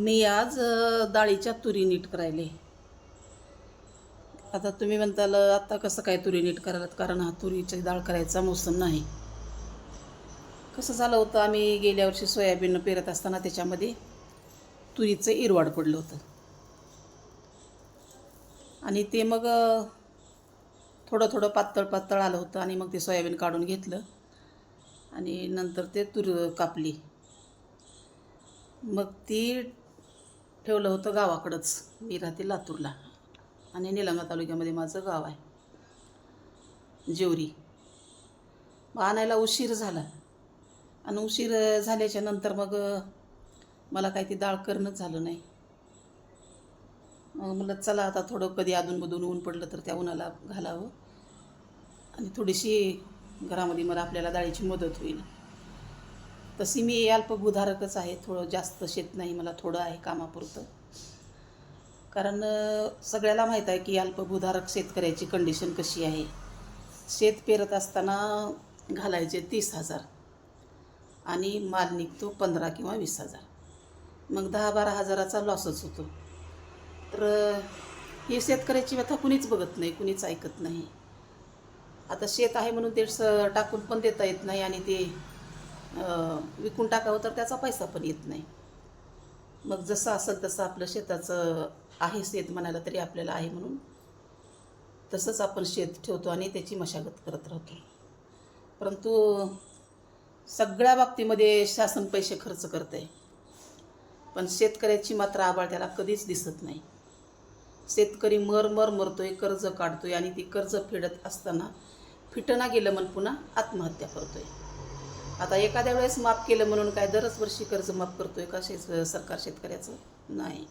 मी आज डाळीच्या तुरी नीट करायले. आता तुम्ही म्हणताल आता कसं काय तुरी नीट करायलात, कारण हा तुरीची डाळ करायचा मोसम नाही. कसं झालं होतं, आम्ही गेल्या वर्षी सोयाबीन पेरत असताना त्याच्यामध्ये तुरीचं इरवाड पडलं होतं आणि ते मग थोडं थोडं पातळ पातळ आलं होतं आणि मग ते सोयाबीन काढून घेतलं आणि नंतर ते तूर कापली. मग ती ठेवलं होतं गावाकडंच. मी राहते लातूरला आणि निलंगा तालुक्यामध्ये माझं गाव आहे, जेवरी. मग आणायला उशीर झाला आणि उशीर झाल्याच्या नंतर मग मला काही ती डाळ करणंच झालं नाही. मग म्हणलं चला आता थोडं कधी अधूनमधून ऊन पडलं तर त्या उन्हाला घालावं आणि थोडीशी घरामध्ये मला आपल्याला डाळीची मदत होईल. तशी मी अल्पभूधारकच आहे, थोडं जास्त शेत नाही मला, थोडं आहे कामापुरतं. कारण सगळ्याला माहीत आहे की अल्पभूधारक शेतकऱ्याची कंडिशन कशी आहे. शेत पेरत असताना घालायचे 30,000 आणि माल निघतो 15 किंवा 20,000. मग 10-12 हजाराचा लॉसच होतो. तर हे शेतकऱ्याची व्यथा कुणीच बघत नाही, कुणीच ऐकत नाही. आता शेत आहे म्हणून ते टाकून पण देता येत नाही आणि ते विकून टाकावं तर त्याचा पैसा पण येत नाही. मग जसं असेल तसं आपलं शेताचं आहे, शेत म्हणायला तरी आपल्याला आहे म्हणून तसंच आपण शेत ठेवतो आणि त्याची मशागत करत राहतो. परंतु सगळ्या बाबतीमध्ये शासन पैसे खर्च करत आहे, पण शेतकऱ्याची मात्र आबाळ त्याला कधीच दिसत नाही. शेतकरी मरतोय, कर्ज काढतोय आणि ती कर्ज फेडत असताना फिटना गेलं म्हणून पुन्हा आत्महत्या करतोय. आता एखाद्या वेळेस माफ केलं म्हणून काय दरच वर्षी कर्ज माफ करतोय का सरकार शेतकऱ्याचं? नाही.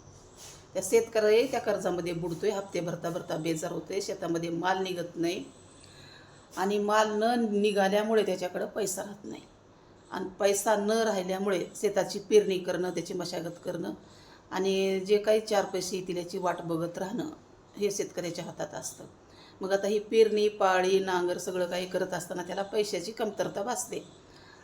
त्या शेतकरी त्या कर्जामध्ये बुडतोय, हप्ते भरता भरता बेजार होतोय, शेतामध्ये माल निघत नाही आणि माल न निघाल्यामुळे त्याच्याकडं पैसा राहत नाही आणि पैसा न राहिल्यामुळे शेताची पेरणी करणं, त्याची मशागत करणं आणि जे काही 4 पैसे येतील याची वाट बघत राहणं हे शेतकऱ्याच्या हातात असतं. मग आता ही पेरणी, पाळी, नांगर सगळं काही करत असताना त्याला पैशाची कमतरता भासते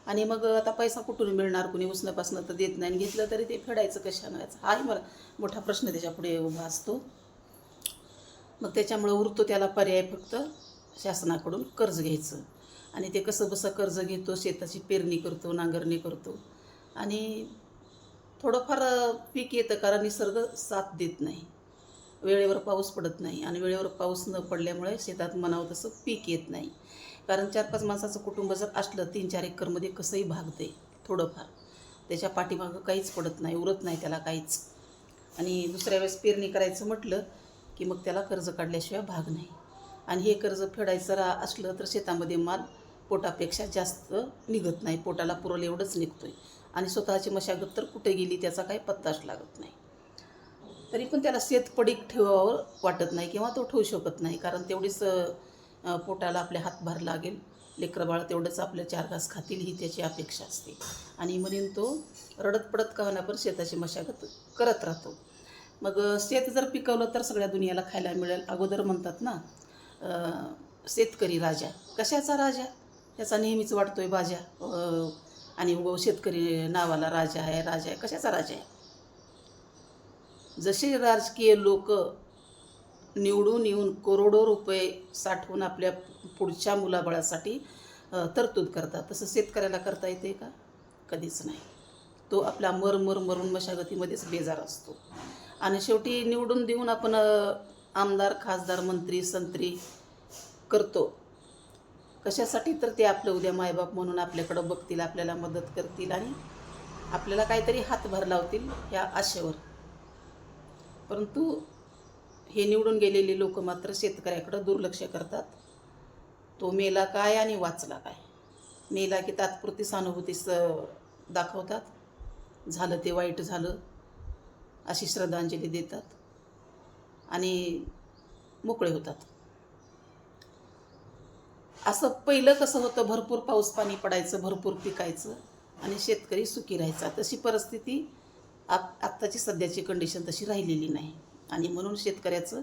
आणि मग आता पैसा कुठून मिळणार? कुणी उसणंपासणं तर देत नाही आणि घेतलं तरी ते फेडायचं कशानं? हाही मला मोठा प्रश्न त्याच्यापुढे उभा असतो. मग त्याच्यामुळं उरतो त्याला पर्याय फक्त शासनाकडून कर्ज घ्यायचं आणि ते कसं बसं कर्ज घेतो, शेताची पेरणी करतो, नांगरणी करतो आणि थोडंफार पीक येतं, कारण निसर्ग साथ देत नाही. वेळेवर पाऊस पडत नाही आणि वेळेवर पाऊस न पडल्यामुळे शेतात म्हणावं तसं पीक येत नाही. कारण 4-5 माणसाचं कुटुंब जर असलं 3-4 एकरमध्ये कसंही भागते थोडंफार, त्याच्या पाठीमागं काहीच पडत नाही, उरत नाही त्याला काहीच. आणि दुसऱ्या वेळेस पेरणी करायचं म्हटलं की मग त्याला कर्ज काढल्याशिवाय भाग नाही आणि हे कर्ज फेडायचं असलं तर शेतामध्ये माल पोटापेक्षा जास्त निघत नाही, पोटाला पुरल एवढंच निघतोय आणि स्वतःची मशागत तर कुठे गेली त्याचा काही पत्ताच लागत नाही. तरी पण त्याला शेत पडीक ठेवावं वाटत नाही किंवा तो ठेवू शकत नाही, कारण तेवढीच पोटाला आपल्या हातभार लागेल, लेकरं बाळ तेवढंच आपले 4 घास खातील ही त्याची अपेक्षा असते आणि म्हणून तो रडत पडत का होईना पण शेताची मशागत करत राहतो. मग शेत जर पिकवलं तर सगळ्या दुनियाला खायला मिळेल. अगोदर म्हणतात ना, शेतकरी राजा. कशाचा राजा? त्याचा नेहमीच वाटतोय बाजा आणि शेतकरी नावाला राजा आहे, राजा आहे. कशाचा राजा आहे? जसे राजकीय लोक निवडून येऊन करोडो रुपये साठवून आपल्या पुढच्या मुलाबाळासाठी तरतूद करतात, तसं शेतकऱ्याला करता येते का? कधीच नाही. तो आपला मरून मशागतीमध्येच बेजार असतो आणि शेवटी निवडून देऊन आपण आमदार, खासदार, मंत्री, संत्री करतो. कशासाठी? तर ते आपलं उद्या मायबाप म्हणून आपल्याकडं बघतील, आपल्याला मदत करतील आणि आपल्याला काहीतरी हातभार लावतील ह्या आशेवर. परंतु हे निवडून गेलेले लोक मात्र शेतकऱ्याकडं दुर्लक्ष करतात. तो मेला काय आणि वाचला काय? मेला की तात्पुरती सहानुभूतीच दाखवतात, झालं ते वाईट झालं अशी श्रद्धांजली देतात आणि मोकळे होतात. असं पहिलं कसं होतं, भरपूर पाऊस पाणी पडायचं, भरपूर पिकायचं आणि शेतकरी सुखी राहायचा. तशी परिस्थिती आत्ताची सध्याची कंडिशन तशी राहिलेली नाही आणि म्हणून शेतकऱ्याचं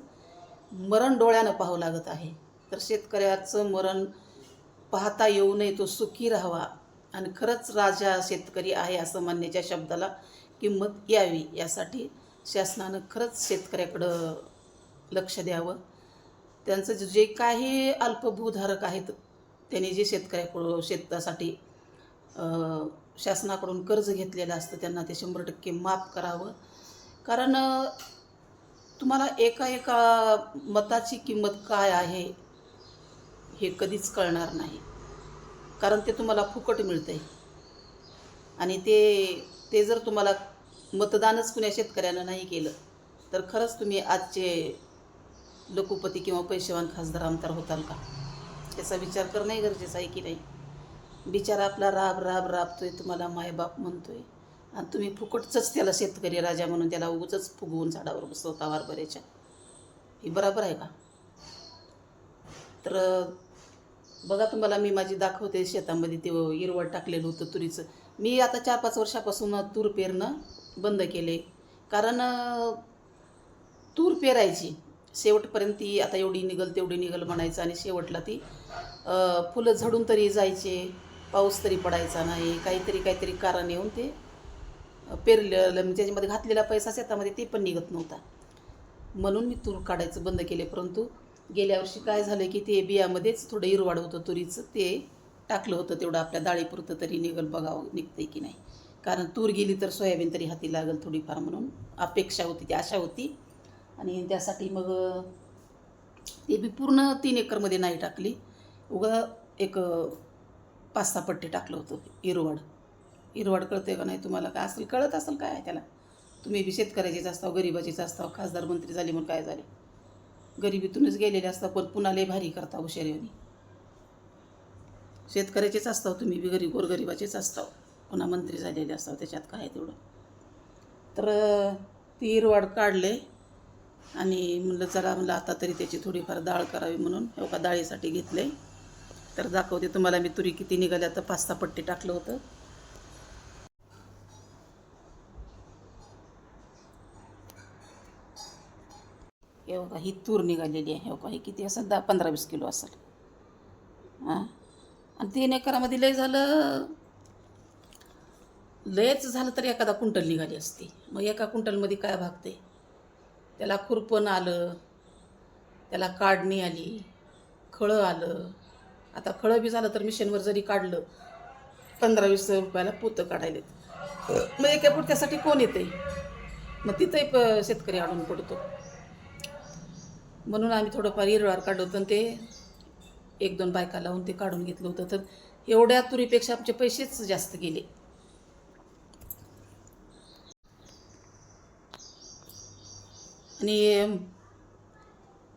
मरण डोळ्यानं पाहावं लागत आहे. तर शेतकऱ्याचं मरण पाहता येऊ नये, तो सुखी राहावा आणि खरंच राजा शेतकरी आहे असं म्हणण्याच्या शब्दाला किंमत यावी यासाठी शासनानं खरंच शेतकऱ्याकडं लक्ष द्यावं. त्यांचं जे काही अल्पभूधारक आहेत त्यांनी जे शेतकऱ्याकडं शेतासाठी शासनाकडून कर्ज घेतलेलं असतं त्यांना ते 100% माफ करावं. कारण तुम्हाला एका एका मताची किंमत काय आहे हे कधीच कळणार नाही. कारण ते तुम्हाला फुकट मिळतं आहे आणि ते जर तुम्हाला मतदानच कुण्या शेतकऱ्यानं नाही केलं तर खरंच तुम्ही आजचे लखोपती किंवा पैसेवान खासदार आमदार होताल का? त्याचा विचार करणंही गरजेचं आहे की नाही. बिचारा आपला राबतोय, तुम्हाला मायबाप म्हणतोय आणि तुम्ही फुकटचंच त्याला शेतकरी राजा म्हणून त्याला उगच फुगवून झाडावर बसवता वारबऱ्याच्या. हे बरोबर आहे का? तर बघा, तुम्हाला मी माझी दाखवते शेतामध्ये ते हिरवळ टाकलेलं होतं तुरीचं. मी आता 4-5 वर्षापासून तूर पेरणं बंद केले. कारण तूर पेरायची शेवटपर्यंत ती आता एवढी निघल तेवढी निघल म्हणायचं आणि शेवटला ती फुलं झडून तरी जायचे, पाऊस तरी पडायचा नाही, काहीतरी कारण येऊन ते पेरलेलं म्हणजे त्याच्यामध्ये घातलेला पैसा शेतामध्ये ते पण निघत नव्हता. म्हणून मी तूर काढायचं बंद केले. परंतु गेल्या वर्षी काय झालं की ते बियामध्येच थोडं हिरवाड होतं तुरीचं, ते टाकलं होतं. तेवढं आपल्या डाळीपुरतं तरी निघल, बघावं निघते की नाही. कारण तूर गेली तर सोयाबीन तरी हाती लागल थोडीफार म्हणून अपेक्षा होती, ती आशा होती. आणि त्यासाठी मग ते मी पूर्ण 3 एकरमध्ये नाही टाकली, उगा एक 5-6 पट्टे टाकलं होतं हिरवाड कळते का नाही तुम्हाला? काय असेल, कळत असेल काय त्याला? तुम्ही बी शेतकऱ्याचेच असताव, गरिबाचेच असताव. खासदार मंत्री झाले म्हणून काय झाले? गरिबीतूनच गेलेले असता, पण पुन्हा लय भारी करता हुशारीने. शेतकऱ्याचेच असताव तुम्ही बी, गोरगरिबाचेच असताव, पुन्हा मंत्री झालेले असताव, त्याच्यात काय तेवढं. तर ती हिरवाड काढले आणि म्हणलं आता तरी त्याची थोडीफार डाळ करावी म्हणून एका डाळीसाठी घेतले. तर दाखवते तुम्हाला मी तुरी किती निघाल्या. तर 5-6 पट्टी टाकलं होतं. हे बघा, ही तूर निघालेली आहे. हे बघा, ही किती असेल, 10-15-20 किलो असेल. हां, आणि 3 एकरामध्ये लयच झालं तर एखादा क्विंटल निघाली असती. मग एका क्विंटलमध्ये काय भागते? त्याला खुरपण आलं, त्याला काढणी आली, खळं आलं. आता खळं बी झालं तर मिशनवर जरी काढलं 15-20 रुपयाला पोतं काढायला. मग एका पुरत्यासाठी कोण येते? मग तिथंही शेतकरी अडून पडतो. म्हणून आम्ही थोडंफार हिरवाड काढलं होतं आणि ते 1-2 बायका लावून ते काढून घेतलं होतं. तर एवढ्या तुरीपेक्षा आमचे पैसेच जास्त गेले. आणि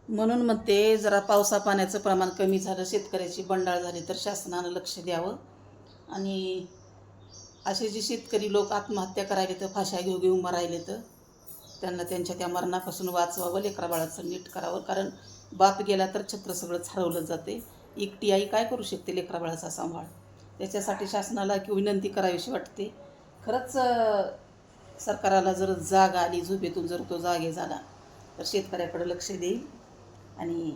म्हणून म्हणते, जरा पावसा पाण्याचं प्रमाण कमी झालं, शेतकऱ्याची बंडाळ झाली तर शासनानं लक्ष द्यावं. आणि असे जे शेतकरी लोक आत्महत्या करायले तर फाशा घेऊ मरायले तर त्यांना त्यांच्या त्या मरणापासून वाचवावं, लेकराबाळाचं नीट करावं. कारण बाप गेला तर छत्र सगळंच हरवलं जाते. एकटी आई काय करू शकते लेकराबाळाचा सांभाळ? त्याच्यासाठी शासनाला विनंती करावीशी वाटते. खरंच सरकाराला जर जाग आली, झोपेतून जर तो जागे झाला तर शेतकऱ्याकडे लक्ष देईल आणि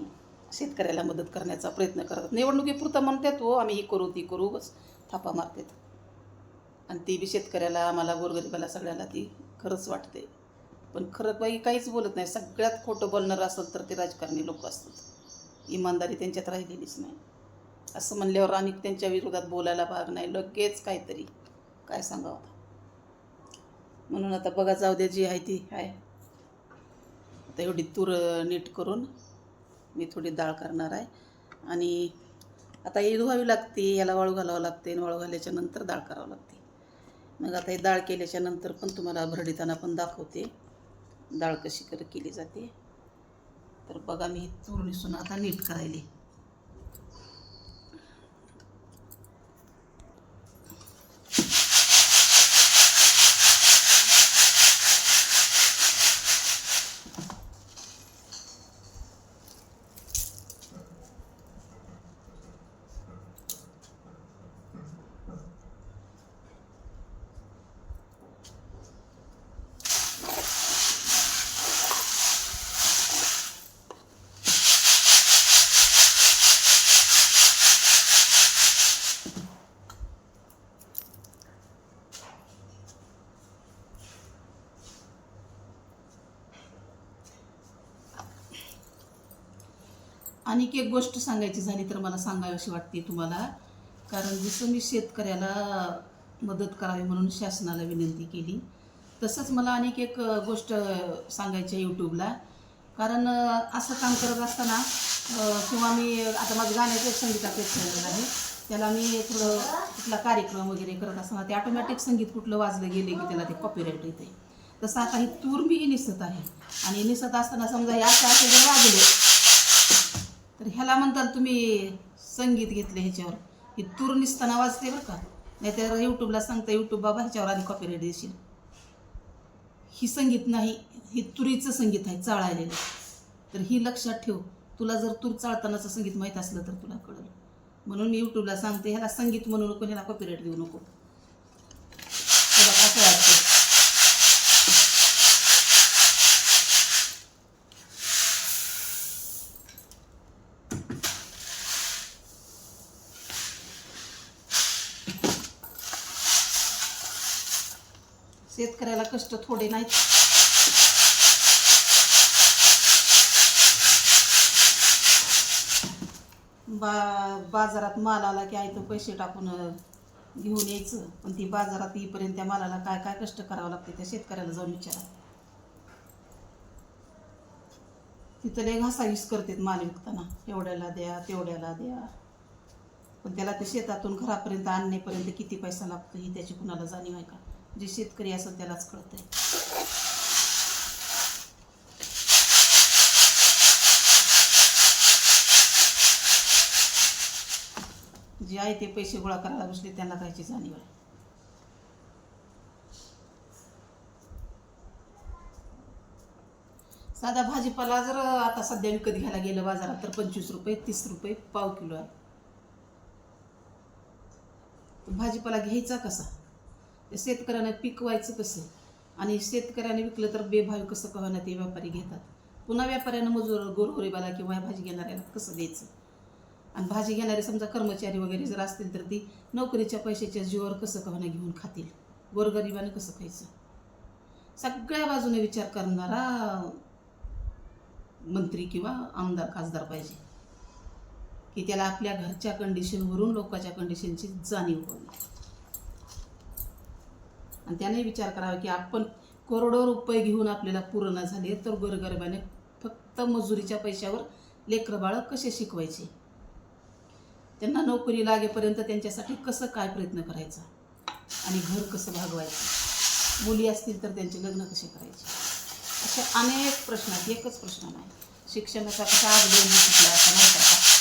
शेतकऱ्याला मदत करण्याचा प्रयत्न करतात. निवडणुकीपुरता म्हणतात हो आम्ही ही करू ती करू, बस थापा मारतात. आणि ती बी शेतकऱ्याला, आम्हाला गोरगरिबाला सगळ्याला ती खरंच वाटते. पण खरं बाई काहीच बोलत नाही. सगळ्यात खोटं बोलणारं असेल तर ते राजकारणी लोक असतात. इमानदारी त्यांच्यात राहिलेलीच नाही. असं म्हणल्यावर आम्ही त्यांच्या विरोधात बोलायला भाग नाही, लगेच काहीतरी काय सांगावं. म्हणून आता बघा, जाऊ द्या, जी आहे ती आहे. आता एवढी तूर नीट करून मी थोडी डाळ करणार आहे. आणि आता ही धुवावी लागते, याला वाळू घालावं लागते, आणि वाळू घालायच्या नंतर डाळ करावं लागते. मग आता ही डाळ केल्याच्या नंतर पण तुम्हाला भरडीताना पण दाखवते डाळ कशी केली जाते. तर बघा, मी तूर निसून आता नीट करायली. आणखी एक गोष्ट सांगायची झाली तर मला सांगावीशी वाटते तुम्हाला. कारण जसं मी शेतकऱ्याला मदत करावी म्हणून शासनाला विनंती केली, तसंच मला आणखी एक गोष्ट सांगायची आहे यूट्यूबला. कारण असं काम करत असताना किंवा मी आता माझं गाण्याचं एक संगीताचं एक चॅनल आहे, त्याला मी थोडं कुठला कार्यक्रम वगैरे करत असताना ते ऑटोमॅटिक संगीत कुठलं वाजलं गेले की त्याला ते कॉपीराईट येते. तसं आता ही तूर मी निसत आहे आणि निसत असताना समजा हे असं असं जर वाजले तर ह्याला म्हणतात तुम्ही संगीत घेतले ह्याच्यावर, ही तूर निसताना वाजते बरं का. नाही तर यूट्यूबला सांगता यूट्यूब बाबा ह्याच्यावर आधी कॉपीराईट देशील. ही संगीत नाही, ही तुरीचं संगीत आहे चाळायलेलं. तर ही लक्षात ठेव, तुला जर तूर चाळतानाचं संगीत माहीत असलं तर तुला कळलं. म्हणून मी यूट्यूबला सांगते ह्याला संगीत म्हणू नको, ह्याला कॉपीराईट देऊ नको. तुला कसं वाटतं? शेतकऱ्याला कष्ट थोडे नाहीत. बाजारात माल आला की आयतं पैसे टाकून घेऊन यायचं, पण ती बाजारात येईपर्यंत त्या मालाला काय काय कष्ट करावं लागते त्या शेतकऱ्याला जाऊन विचारा. तिथं लय घासाघीस करतात माल विकताना, एवढ्याला द्या तेवढ्याला द्या, पण त्याला ते शेतातून घरापर्यंत आणण्यापर्यंत किती पैसा लागतो ही त्याची कुणाला जाणीव आहे का? जे शेतकरी असं त्यालाच कळतंय. जे आहे ते पैसे गोळा करायला बसले त्यांना कायची जाणीव आहे. साधा भाजीपाला जर आता सध्या विकत घ्यायला गेलं बाजारात तर 25 रुपये 30 रुपये पाव किलो आहे. भाजीपाला घ्यायचा कसा? शेतकऱ्याने पिकवायचं कसं? आणि शेतकऱ्याने विकलं तर बेभाव कसं कळणार ते व्यापारी घेतात. पुन्हा व्यापाऱ्यानं मजूर गोरगरिबाला किंवा भाजी घेणाऱ्याला कसं द्यायचं? आणि भाजी घेणारे समजा कर्मचारी वगैरे जर असतील तर ती नोकरीच्या पैशाच्या जीवावर कसं कळणार घेऊन खातील? गोरगरिबानं कसं खायचं? सगळ्या बाजूने विचार करणारा मंत्री किंवा आमदार खासदार पाहिजे की त्याला आपल्या घरच्या कंडिशनवरून लोकांच्या कंडिशनची जाणीव व्हावी. आणि त्याने विचार करावा की आपण करोडो रुपये घेऊन आपल्याला पूर्ण झाले तर गोरगरिबाने फक्त मजुरीच्या पैशावर लेकरं बाळं कसे शिकवायचे, त्यांना नोकरी लागेपर्यंत त्यांच्यासाठी कसं काय प्रयत्न करायचा आणि घर कसं भागवायचं, मुली असतील तर त्यांचे लग्न कसे करायचे, असे अनेक प्रश्न आहेत. एकच प्रश्न नाही. शिक्षणाचा कसा आगडोंब शिकला असा नव्हता का?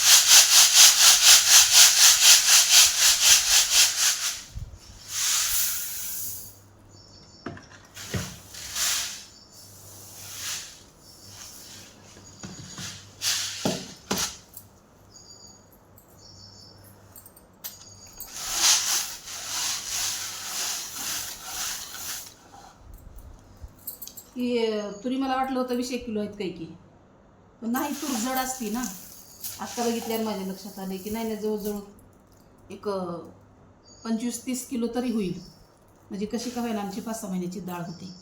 की तुरी मला वाटलं होतं 20 किलो आहेत काही की, पण नाही, तूर जड असती ना. आत्ता बघितल्यावर माझ्या लक्षात आले की नाही जवळजवळ एक 25-30 किलो तरी होईल. म्हणजे कशी का व्हायला आमची 5-6 महिन्याची डाळ होती.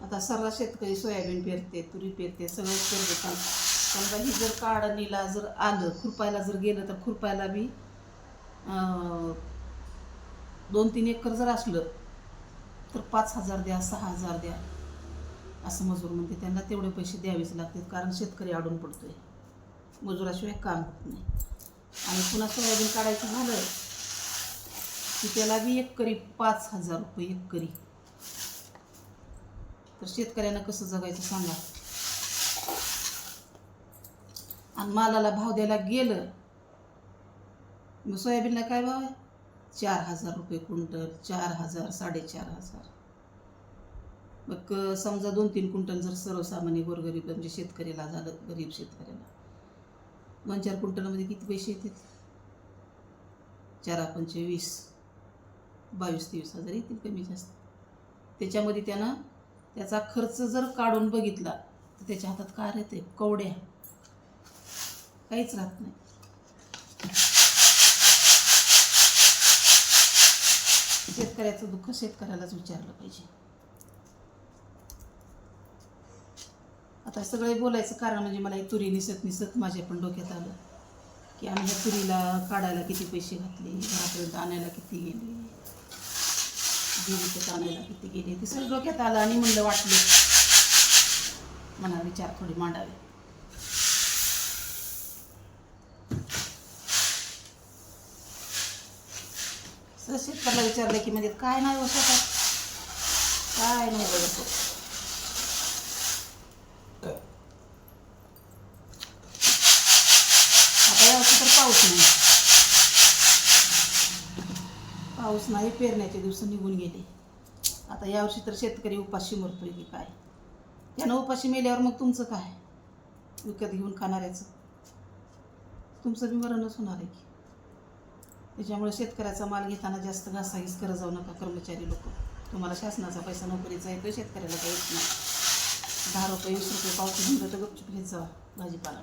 आता सर्व शेतकरी सोयाबीन पेरते, तुरी पेरते, सगळंच पेरते. समजा ही जर काढणीला जर आलं, खुरपायला जर गेलं तर खुरपायला बी 2-3 एकर जर असलं तर 5,000 द्या, 6,000 द्या असं मजूर म्हणते. त्यांना तेवढे पैसे द्यावेच लागतात कारण शेतकरी अडून पडतोय, मजुराशिवाय काम होत नाही. आणि पुन्हा सोयाबीन काढायचं झालं की त्याला बी एकरी 5,000 रुपये एकरी. तर शेतकऱ्यांना कसं जगायचं सांगा? आणि मालाला भाव द्यायला गेलं मग सोयाबीनला काय भाव आहे? 4,000 रुपये क्विंटल, 4,000, 4,500. मग समजा 2-3 क्विंटल जर सर्वसामान्य गोरगरीब म्हणजे शेतकऱ्याला झालं, गरीब शेतकऱ्याला 2-4 क्विंटलमध्ये किती पैसे येतात? 4-5 20, 22-23 हजार येतील कमी जास्त. त्याच्यामध्ये त्यानं त्याचा खर्च जर काढून बघितला तर त्याच्या हातात काय राहते? कवड्या, काहीच राहत नाही. शेतकऱ्याचं दुःख शेतकऱ्यालाच विचारलं पाहिजे. आता सगळे बोलायचं कारण म्हणजे मला ही तुरी निसत माझ्या पण डोक्यात आलं की आम्ही ह्या तुरीला काढायला किती पैसे घातले, घरापर्यंत आणायला किती गेले, विकत आणायला किती गेले, ते सगळं डोक्यात आलं. आणि म्हणलं वाटलं मला विचार थोडी मांडावे. शेतकऱ्याला विचारलं की म्हणजे काय नाही होत, काय नाही बघत. आता यावर्षी तर पाऊस नाही, पेरण्याचे दिवस निघून गेले. आता यावर्षी तर शेतकरी उपाशी मरतोय की काय. त्यानं उपाशी मेल्यावर मग तुमचं काय? विकत घेऊन खाणाऱ्याचं तुमचं बी मरणच होणार आहे की. त्याच्यामुळे शेतकऱ्याचा माल घेताना जास्त घासाघीस करत जाऊ नका कर्मचारी लोक. तुम्हाला शासनाचा पैसा नोकरीचा येतो, शेतकऱ्याला काही येत नाही. 10 रुपये 20 रुपये पावती घेऊन तर गपचूप घेत जावा भाजीपाला.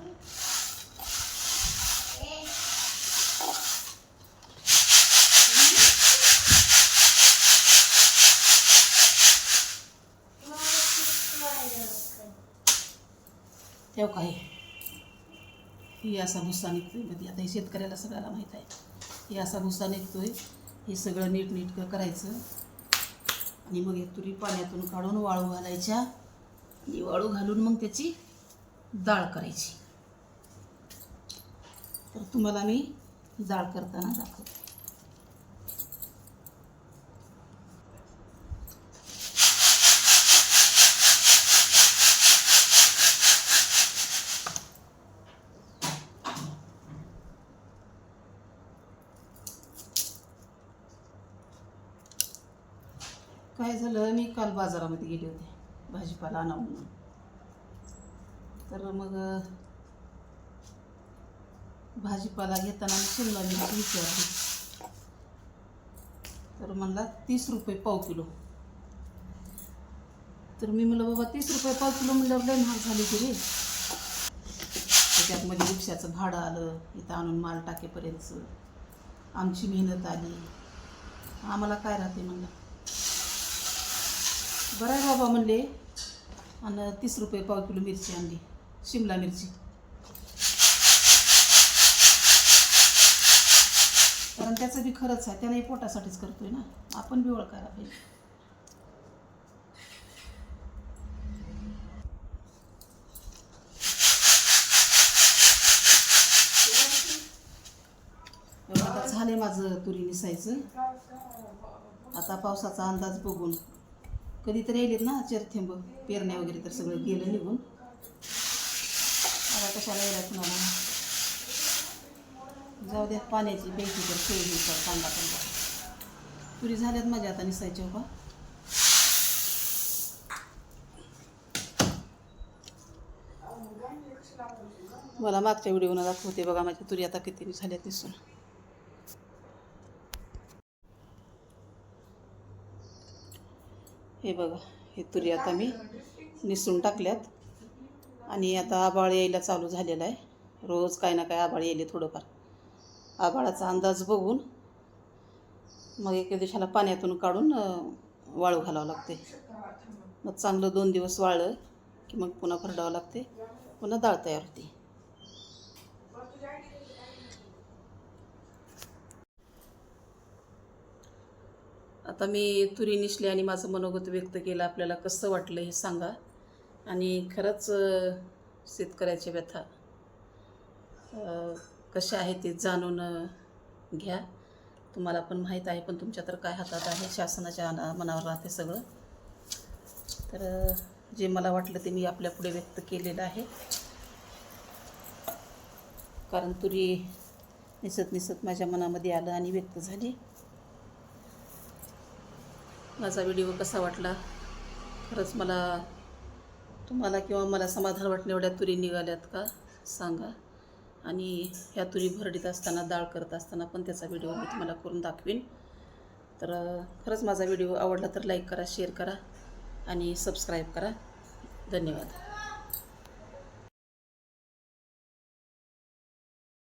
तेव्हा काय ही असा भुस्सा निघतोय मध्ये. आता हे शेतकऱ्याला सगळ्याला माहीत आहे. हे असा भुस्सा निघतोय, हे सगळं नीटनेटकं करायचं आणि मग एक तुरी पाण्यातून काढून वाळू घालायच्या आणि वाळू घालून मग त्याची डाळ करायची. तर तुम्हाला मी डाळ करताना दाखवते. काय झालं, मी काल बाजारामध्ये गेले होते भाजीपाला आणा म्हणून. तर मग भाजीपाला घेताना मी शिमला मिरची विचारली. तर म्हणला 30 रुपये पाव किलो. तर मी म्हणलं बाबा 30 रुपये पाव किलो म्हणल्यावर लय महाग झाली तरी. त्याच्यात मध्ये रिक्षाचं भाडं आलं, इथं आणून माल टाकेपर्यंतचं आमची मेहनत आली, आम्हाला काय राहते म्हणलं. बरं आहे बाबा म्हणले. आणि 30 रुपये पाव किलो मिरची आणली, शिमला मिरची. कारण त्याचं बी खरंच आहे, त्याने पोटासाठीच करतोय ना, आपण बी ओळखायला पाहिजे. आता झाले माझं तुरी निसायचं. आता पावसाचा अंदाज बघून कधीतरी येईल ना चरथेंब पेरण्या वगैरे, तर सगळं गेलं निघून. आता कशाला यायला कुणाला जाऊ द्या. पाण्याची प्यायची तर सोय होईल तर कांदा तुरी झाल्यात माझ्या आता निसायच्या बा. मला मागच्या व्हिडिओनं दाखवते बघा माझ्या तुरी आता किती झाल्यात निसून. हे बघा, हे तुरी आता मी निसून टाकल्यात. आणि आता आभाळ यायला चालू झालेला आहे. रोज काय ना काय आभाळ यायले थोडंफार. आभाळाचा अंदाज बघून मग एके दिवसाला पाण्यातून काढून वाळू घालावं लागते. मग चांगलं 2 दिवस वाळलं की मग पुन्हा भरडावं लागते, पुन्हा डाळ तयार होते. आता मी तुरी निसली आणि माझं मनोगत व्यक्त केलं. आपल्याला कसं वाटलं हे सांगा. आणि खरंच शेतकऱ्याच्या व्यथा कशा आहेत ते जाणून घ्या. तुम्हाला पण माहीत आहे, पण तुमच्या तर काय हातात आहे, शासनाच्या मनावर राहते सगळं. तर जे मला वाटलं ते मी आपल्या पुढे व्यक्त केलेलं आहे. कारण तुरी निसत माझ्या मनामध्ये आलं आणि व्यक्त झाली. माझा व्हिडिओ कसा वाटला, खरंच मला तुम्हाला किंवा मला समाधान वाटणे एवढ्या तुरी निघाल्यात का सांगा. आणि ह्या तुरी भरडीत असताना, डाळ करत असताना पण त्याचा व्हिडिओ मी तुम्हाला करून दाखवीन. तर खरंच माझा व्हिडिओ आवडला तर लाईक करा, शेअर करा आणि सबस्क्राईब करा. धन्यवाद.